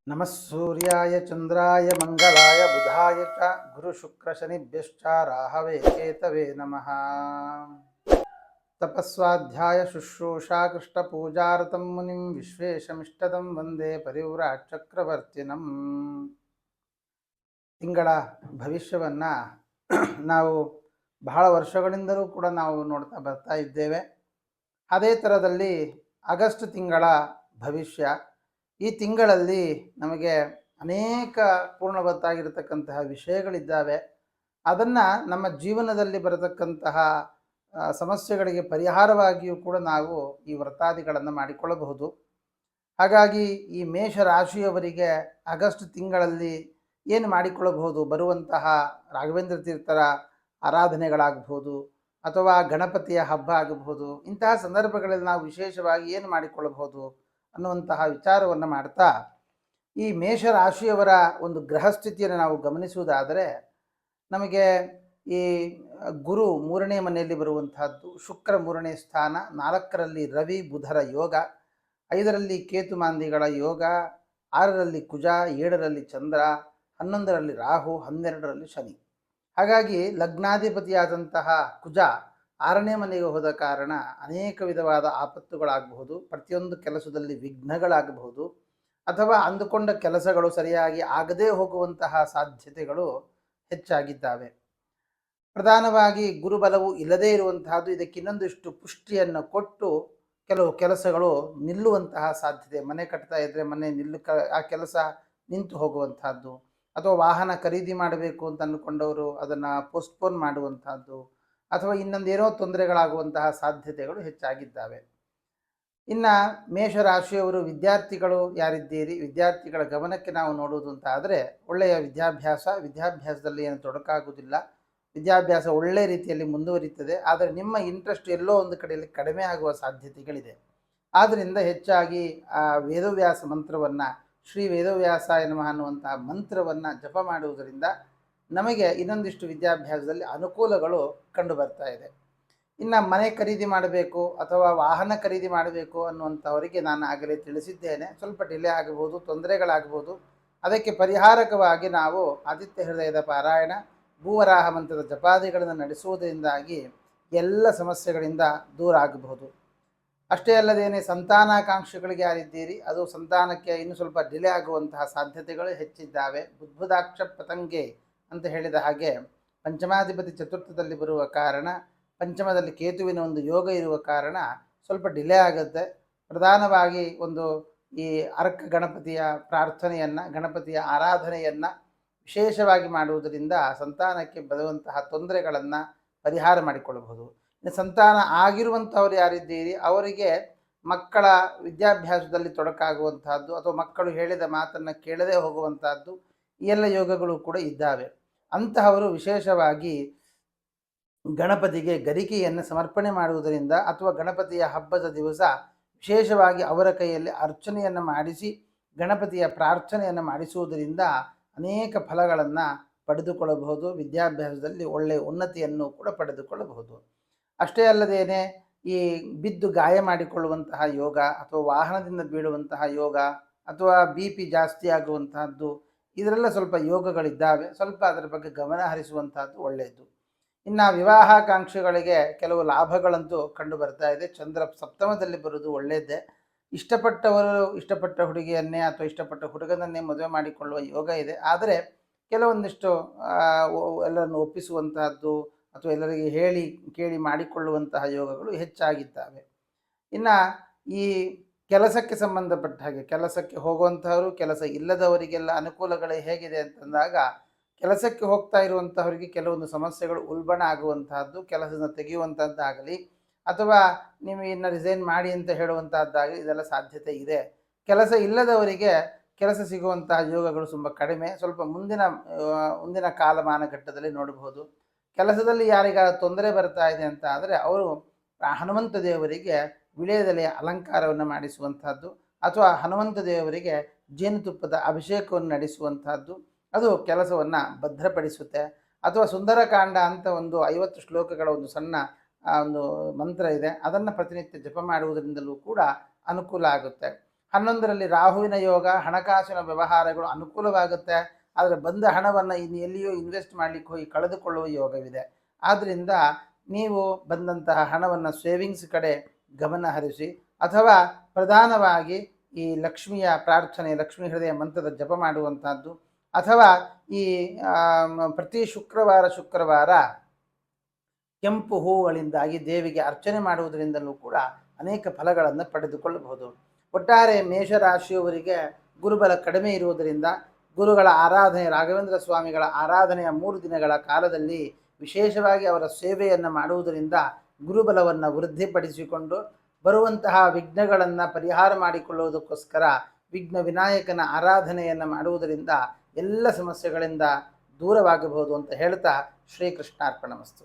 नमः सूर्याय चंद्राय मंगलाय बुधाय च गुरुशुक्रशनिभ्यश्च राहवे केतवे नमः। तपस्वाध्याय शुश्रूषा कृष्णपूजारतं मुनिं विश्वेशमिष्टदं वंदे परिव्राट चक्रवर्तिनम्। ತಿಂಗಳ ಭವಿಷ್ಯವನ್ನು ನಾವು ಬಹಳ ವರ್ಷಗಳಿಂದಲೂ ಕೂಡ ನಾವು ನೋಡ್ತಾ ಬರ್ತಾ ಇದ್ದೇವೆ. ಅದೇ ಥರದಲ್ಲಿ ಆಗಸ್ಟ್ ತಿಂಗಳ ಭವಿಷ್ಯ, ಈ ತಿಂಗಳಲ್ಲಿ ನಮಗೆ ಅನೇಕ ಪೂರ್ಣವತ್ತಾಗಿರತಕ್ಕಂತಹ ವಿಷಯಗಳಿದ್ದಾವೆ. ಅದನ್ನು ನಮ್ಮ ಜೀವನದಲ್ಲಿ ಬರತಕ್ಕಂತಹ ಸಮಸ್ಯೆಗಳಿಗೆ ಪರಿಹಾರವಾಗಿಯೂ ಕೂಡ ನಾವು ಈ ವ್ರತಾದಿಗಳನ್ನು ಮಾಡಿಕೊಳ್ಳಬಹುದು. ಹಾಗಾಗಿ ಈ ಮೇಷ ರಾಶಿಯವರಿಗೆ ಆಗಸ್ಟ್ ತಿಂಗಳಲ್ಲಿ ಏನು ಮಾಡಿಕೊಳ್ಳಬಹುದು, ಬರುವಂತಹ ರಾಘವೇಂದ್ರ ತೀರ್ಥರ ಆರಾಧನೆಗಳಾಗಬಹುದು ಅಥವಾ ಗಣಪತಿಯ ಹಬ್ಬ ಆಗಬಹುದು, ಇಂತಹ ಸಂದರ್ಭಗಳಲ್ಲಿ ನಾವು ವಿಶೇಷವಾಗಿ ಏನು ಮಾಡಿಕೊಳ್ಳಬಹುದು ಅನ್ನುವಂತಹ ವಿಚಾರವನ್ನು ಮಾಡ್ತಾ, ಈ ಮೇಷರಾಶಿಯವರ ಒಂದು ಗ್ರಹಸ್ಥಿತಿಯನ್ನು ನಾವು ಗಮನಿಸುವುದಾದರೆ, ನಮಗೆ ಈ ಗುರು 3ನೇ ಮನೆಯಲ್ಲಿ ಬರುವಂತಹದ್ದು, ಶುಕ್ರ 3ನೇ ಸ್ಥಾನ, 4ರಲ್ಲಿ ರವಿ ಬುಧರ ಯೋಗ, 5ರಲ್ಲಿ ಕೇತು ಮಾಂದಿಗಳ ಯೋಗ, 6ರಲ್ಲಿ ಕುಜ, 7ರಲ್ಲಿ ಚಂದ್ರ, 11ರಲ್ಲಿ ರಾಹು, 12ರಲ್ಲಿ ಶನಿ. ಹಾಗಾಗಿ ಲಗ್ನಾಧಿಪತಿಯಾದಂತಹ ಕುಜ 6ನೇ ಮನೆಗೆ ಹೋದ ಕಾರಣ ಅನೇಕ ವಿಧವಾದ ಆಪತ್ತುಗಳಾಗಬಹುದು, ಪ್ರತಿಯೊಂದು ಕೆಲಸದಲ್ಲಿ ವಿಘ್ನಗಳಾಗಬಹುದು, ಅಥವಾ ಅಂದುಕೊಂಡ ಕೆಲಸಗಳು ಸರಿಯಾಗಿ ಆಗದೇ ಹೋಗುವಂತಹ ಸಾಧ್ಯತೆಗಳು ಹೆಚ್ಚಾಗಿದ್ದಾವೆ. ಪ್ರಧಾನವಾಗಿ ಗುರುಬಲವು ಇಲ್ಲದೇ ಇರುವಂತಹದ್ದು ಇದಕ್ಕೆ ಇನ್ನೊಂದಿಷ್ಟು ಪುಷ್ಟಿಯನ್ನು ಕೊಟ್ಟು ಕೆಲವು ಕೆಲಸಗಳು ನಿಲ್ಲುವಂತಹ ಸಾಧ್ಯತೆ. ಮನೆ ಕಟ್ತಾ ಇದ್ದರೆ ಮನೆ ಆ ಕೆಲಸ ನಿಂತು ಹೋಗುವಂತಹದ್ದು, ಅಥವಾ ವಾಹನ ಖರೀದಿ ಮಾಡಬೇಕು ಅಂತ ಅಂದುಕೊಂಡವರು ಅದನ್ನು ಪೋಸ್ಟ್ಪೋನ್ ಮಾಡುವಂತಹದ್ದು, ಅಥವಾ ಇನ್ನೊಂದೇನೋ ತೊಂದರೆಗಳಾಗುವಂತಹ ಸಾಧ್ಯತೆಗಳು ಹೆಚ್ಚಾಗಿದ್ದಾವೆ. ಇನ್ನು ಮೇಷರಾಶಿಯವರು ವಿದ್ಯಾರ್ಥಿಗಳು ಯಾರಿದ್ದೀರಿ, ವಿದ್ಯಾರ್ಥಿಗಳ ಗಮನಕ್ಕೆ ನಾವು ನೋಡುವುದು ಅಂತ ಆದರೆ, ಒಳ್ಳೆಯ ವಿದ್ಯಾಭ್ಯಾಸದಲ್ಲಿ ಏನು ತೊಡಕಾಗುವುದಿಲ್ಲ, ವಿದ್ಯಾಭ್ಯಾಸ ಒಳ್ಳೆಯ ರೀತಿಯಲ್ಲಿ ಮುಂದುವರಿಯುತ್ತದೆ. ಆದರೆ ನಿಮ್ಮ ಇಂಟ್ರೆಸ್ಟ್ ಎಲ್ಲೋ ಒಂದು ಕಡೆಯಲ್ಲಿ ಕಡಿಮೆ ಆಗುವ ಸಾಧ್ಯತೆಗಳಿದೆ. ಆದ್ದರಿಂದ ಹೆಚ್ಚಾಗಿ ಆ ವೇದವ್ಯಾಸ ಮಂತ್ರವನ್ನು, ಶ್ರೀ ವೇದವ್ಯಾಸಾಯ ನಮಃ ಅನ್ನುವಂತಹ ಮಂತ್ರವನ್ನು ಜಪ ಮಾಡುವುದರಿಂದ ನಮಗೆ ಇನ್ನೊಂದಿಷ್ಟು ವಿದ್ಯಾಭ್ಯಾಸದಲ್ಲಿ ಅನುಕೂಲಗಳು ಕಂಡು ಬರ್ತಾ ಇದೆ. ಇನ್ನು ಮನೆ ಖರೀದಿ ಮಾಡಬೇಕು ಅಥವಾ ವಾಹನ ಖರೀದಿ ಮಾಡಬೇಕು ಅನ್ನುವಂಥವರಿಗೆ ನಾನು ಆಗಲೇ ತಿಳಿಸಿದ್ದೇನೆ, ಸ್ವಲ್ಪ ಡಿಲೇ ಆಗಬಹುದು, ತೊಂದರೆಗಳಾಗಬಹುದು. ಅದಕ್ಕೆ ಪರಿಹಾರಕವಾಗಿ ನಾವು ಆದಿತ್ಯ ಹೃದಯದ ಪಾರಾಯಣ, ಭೂವರಾಹ ಮಂತ್ರದ ಜಪಾದಿಗಳನ್ನು ನಡೆಸುವುದರಿಂದಾಗಿ ಎಲ್ಲ ಸಮಸ್ಯೆಗಳಿಂದ ದೂರ ಆಗಬಹುದು. ಅಷ್ಟೇ ಅಲ್ಲದೇನೆ ಸಂತಾನಾಕಾಂಕ್ಷಿಗಳಿಗೆ ಯಾರಿದ್ದೀರಿ, ಅದು ಸಂತಾನಕ್ಕೆ ಇನ್ನು ಸ್ವಲ್ಪ ಡಿಲೇ ಆಗುವಂತಹ ಸಾಧ್ಯತೆಗಳು ಹೆಚ್ಚಿದ್ದಾವೆ. ಬುದ್ಬುದಾಕ್ಷ ಪತಂಗೆ ಅಂತ ಹೇಳಿದ ಹಾಗೆ ಪಂಚಮಾಧಿಪತಿ ಚತುರ್ಥದಲ್ಲಿ ಬರುವ ಕಾರಣ, ಪಂಚಮದಲ್ಲಿ ಕೇತುವಿನ ಒಂದು ಯೋಗ ಇರುವ ಕಾರಣ ಸ್ವಲ್ಪ ಡಿಲೇ ಆಗುತ್ತೆ. ಪ್ರಧಾನವಾಗಿ ಒಂದು ಈ ಅರ್ಕ ಗಣಪತಿಯ ಪ್ರಾರ್ಥನೆಯನ್ನು, ಗಣಪತಿಯ ಆರಾಧನೆಯನ್ನು ವಿಶೇಷವಾಗಿ ಮಾಡುವುದರಿಂದ ಸಂತಾನಕ್ಕೆ ಬರುವಂತಹ ತೊಂದರೆಗಳನ್ನು ಪರಿಹಾರ ಮಾಡಿಕೊಳ್ಳಬಹುದು. ಸಂತಾನ ಆಗಿರುವಂಥವ್ರು ಯಾರಿದ್ದೀರಿ ಅವರಿಗೆ ಮಕ್ಕಳ ವಿದ್ಯಾಭ್ಯಾಸದಲ್ಲಿ ತೊಡಕಾಗುವಂತಹದ್ದು, ಅಥವಾ ಮಕ್ಕಳು ಹೇಳಿದ ಮಾತನ್ನು ಕೇಳದೆ ಹೋಗುವಂತಹದ್ದು, ಈ ಎಲ್ಲ ಯೋಗಗಳು ಕೂಡ ಇದ್ದಾವೆ. ಅಂತಹವರು ವಿಶೇಷವಾಗಿ ಗಣಪತಿಗೆ ಗರಿಕೆಯನ್ನು ಸಮರ್ಪಣೆ ಮಾಡುವುದರಿಂದ, ಅಥವಾ ಗಣಪತಿಯ ಹಬ್ಬದ ದಿವಸ ವಿಶೇಷವಾಗಿ ಅವರ ಕೈಯಲ್ಲಿ ಅರ್ಚನೆಯನ್ನು ಮಾಡಿಸಿ ಗಣಪತಿಯ ಪ್ರಾರ್ಥನೆಯನ್ನು ಮಾಡಿಸುವುದರಿಂದ ಅನೇಕ ಫಲಗಳನ್ನು ಪಡೆದುಕೊಳ್ಳಬಹುದು. ವಿದ್ಯಾಭ್ಯಾಸದಲ್ಲಿ ಒಳ್ಳೆಯ ಉನ್ನತಿಯನ್ನು ಕೂಡ ಪಡೆದುಕೊಳ್ಳಬಹುದು. ಅಷ್ಟೇ ಅಲ್ಲದೇನೆ ಈ ಬಿದ್ದು ಗಾಯ ಮಾಡಿಕೊಳ್ಳುವಂತಹ ಯೋಗ, ಅಥವಾ ವಾಹನದಿಂದ ಬೀಳುವಂತಹ ಯೋಗ, ಅಥವಾ BP ಜಾಸ್ತಿ ಆಗುವಂತಹದ್ದು, ಇದರೆಲ್ಲ ಸ್ವಲ್ಪ ಯೋಗಗಳಿದ್ದಾವೆ. ಸ್ವಲ್ಪ ಅದರ ಬಗ್ಗೆ ಗಮನ ಹರಿಸುವಂತಹದ್ದು ಒಳ್ಳೆಯದು. ಇನ್ನು ವಿವಾಹಾಕಾಂಕ್ಷಿಗಳಿಗೆ ಕೆಲವು ಲಾಭಗಳಂತೂ ಕಂಡು ಬರ್ತಾ ಇದೆ. ಚಂದ್ರ ಸಪ್ತಮದಲ್ಲಿ ಬರುವುದು ಒಳ್ಳೆಯದೇ. ಇಷ್ಟಪಟ್ಟ ಹುಡುಗಿಯನ್ನೇ ಅಥವಾ ಇಷ್ಟಪಟ್ಟ ಹುಡುಗನನ್ನೇ ಮದುವೆ ಮಾಡಿಕೊಳ್ಳುವ ಯೋಗ ಇದೆ. ಆದರೆ ಕೆಲವೊಂದಿಷ್ಟು ಎಲ್ಲರನ್ನು ಒಪ್ಪಿಸುವಂತಹದ್ದು ಅಥವಾ ಎಲ್ಲರಿಗೆ ಹೇಳಿ ಕೇಳಿ ಮಾಡಿಕೊಳ್ಳುವಂತಹ ಯೋಗಗಳು ಹೆಚ್ಚಾಗಿದ್ದಾವೆ. ಇನ್ನು ಈ ಕೆಲಸಕ್ಕೆ ಸಂಬಂಧಪಟ್ಟ ಹಾಗೆ, ಕೆಲಸಕ್ಕೆ ಹೋಗುವಂತಹವರು, ಕೆಲಸ ಇಲ್ಲದವರಿಗೆಲ್ಲ ಅನುಕೂಲಗಳು ಹೇಗಿದೆ ಅಂತಂದಾಗ, ಕೆಲಸಕ್ಕೆ ಹೋಗ್ತಾ ಇರುವಂತಹವರಿಗೆ ಕೆಲವೊಂದು ಸಮಸ್ಯೆಗಳು ಉಲ್ಬಣ ಆಗುವಂತಹದ್ದು, ಕೆಲಸದಿಂದ ತೆಗೆಯುವಂಥದ್ದಾಗಲಿ, ಅಥವಾ ನೀವು ಇನ್ನು ರಿಸೈನ್ ಮಾಡಿ ಅಂತ ಹೇಳುವಂತಹದ್ದಾಗಲಿ, ಇದೆಲ್ಲ ಸಾಧ್ಯತೆ ಇದೆ. ಕೆಲಸ ಇಲ್ಲದವರಿಗೆ ಕೆಲಸ ಸಿಗುವಂತಹ ಯೋಗಗಳು ತುಂಬ ಕಡಿಮೆ, ಸ್ವಲ್ಪ ಮುಂದಿನ ಕಾಲಮಾನ ಘಟ್ಟದಲ್ಲಿ ನೋಡಬಹುದು. ಕೆಲಸದಲ್ಲಿ ಯಾರಿಗಾರ ತೊಂದರೆ ಬರ್ತಾ ಇದೆ ಅಂತ ಆದರೆ ಅವರು ಹನುಮಂತ ದೇವರಿಗೆ ವಿಳೆಯದೆಲೆಯ ಅಲಂಕಾರವನ್ನು ಮಾಡಿಸುವಂತಹದ್ದು, ಅಥವಾ ಹನುಮಂತ ದೇವರಿಗೆ ಜೇನುತುಪ್ಪದ ಅಭಿಷೇಕವನ್ನು ನಡೆಸುವಂತಹದ್ದು, ಅದು ಕೆಲಸವನ್ನು ಭದ್ರಪಡಿಸುತ್ತೆ. ಅಥವಾ ಸುಂದರಕಾಂಡ ಅಂತ ಒಂದು 50 ಶ್ಲೋಕಗಳ ಒಂದು ಸಣ್ಣ ಒಂದು ಮಂತ್ರ ಇದೆ, ಅದನ್ನು ಪ್ರತಿನಿತ್ಯ ಜಪ ಮಾಡುವುದರಿಂದಲೂ ಕೂಡ ಅನುಕೂಲ ಆಗುತ್ತೆ. 11ರಲ್ಲಿ ರಾಹುವಿನ ಯೋಗ, ಹಣಕಾಸಿನ ವ್ಯವಹಾರಗಳು ಅನುಕೂಲವಾಗುತ್ತೆ. ಆದರೆ ಬಂದ ಹಣವನ್ನು ಇನ್ನು ಎಲ್ಲಿಯೂ ಇನ್ವೆಸ್ಟ್ ಮಾಡಲಿಕ್ಕೆ ಹೋಗಿ ಕಳೆದುಕೊಳ್ಳುವ ಯೋಗವಿದೆ. ಆದ್ದರಿಂದ ನೀವು ಬಂದಂತಹ ಹಣವನ್ನು ಸೇವಿಂಗ್ಸ್ ಕಡೆ ಗಮನ ಹರಿಸಿ, ಅಥವಾ ಪ್ರಧಾನವಾಗಿ ಈ ಲಕ್ಷ್ಮಿಯ ಪ್ರಾರ್ಥನೆ, ಲಕ್ಷ್ಮೀ ಹೃದಯ ಮಂತ್ರದ ಜಪ ಮಾಡುವಂಥದ್ದು, ಅಥವಾ ಈ ಪ್ರತಿ ಶುಕ್ರವಾರ ಕೆಂಪು ಹೂವುಗಳಿಂದಾಗಿ ದೇವಿಗೆ ಅರ್ಚನೆ ಮಾಡುವುದರಿಂದಲೂ ಕೂಡ ಅನೇಕ ಫಲಗಳನ್ನು ಪಡೆದುಕೊಳ್ಳಬಹುದು. ಒಟ್ಟಾರೆ ಮೇಷರಾಶಿಯವರಿಗೆ ಗುರುಬಲ ಕಡಿಮೆ ಇರುವುದರಿಂದ ಗುರುಗಳ ಆರಾಧನೆ, ರಾಘವೇಂದ್ರ ಸ್ವಾಮಿಗಳ ಆರಾಧನೆಯ 3 ದಿನಗಳ ಕಾಲದಲ್ಲಿ ವಿಶೇಷವಾಗಿ ಅವರ ಸೇವೆಯನ್ನು ಮಾಡುವುದರಿಂದ ಗುರುಬಲವನ್ನು ವೃದ್ಧಿಪಡಿಸಿಕೊಂಡು ಬರುವಂತಹ ವಿಘ್ನಗಳನ್ನು ಪರಿಹಾರ ಮಾಡಿಕೊಳ್ಳುವುದಕ್ಕೋಸ್ಕರ ವಿಘ್ನ ವಿನಾಯಕನ ಆರಾಧನೆಯನ್ನು ಮಾಡುವುದರಿಂದ ಎಲ್ಲ ಸಮಸ್ಯೆಗಳಿಂದ ದೂರವಾಗಬಹುದು ಅಂತ ಹೇಳ್ತಾ ಶ್ರೀಕೃಷ್ಣಾರ್ಪಣಮಸ್ತು.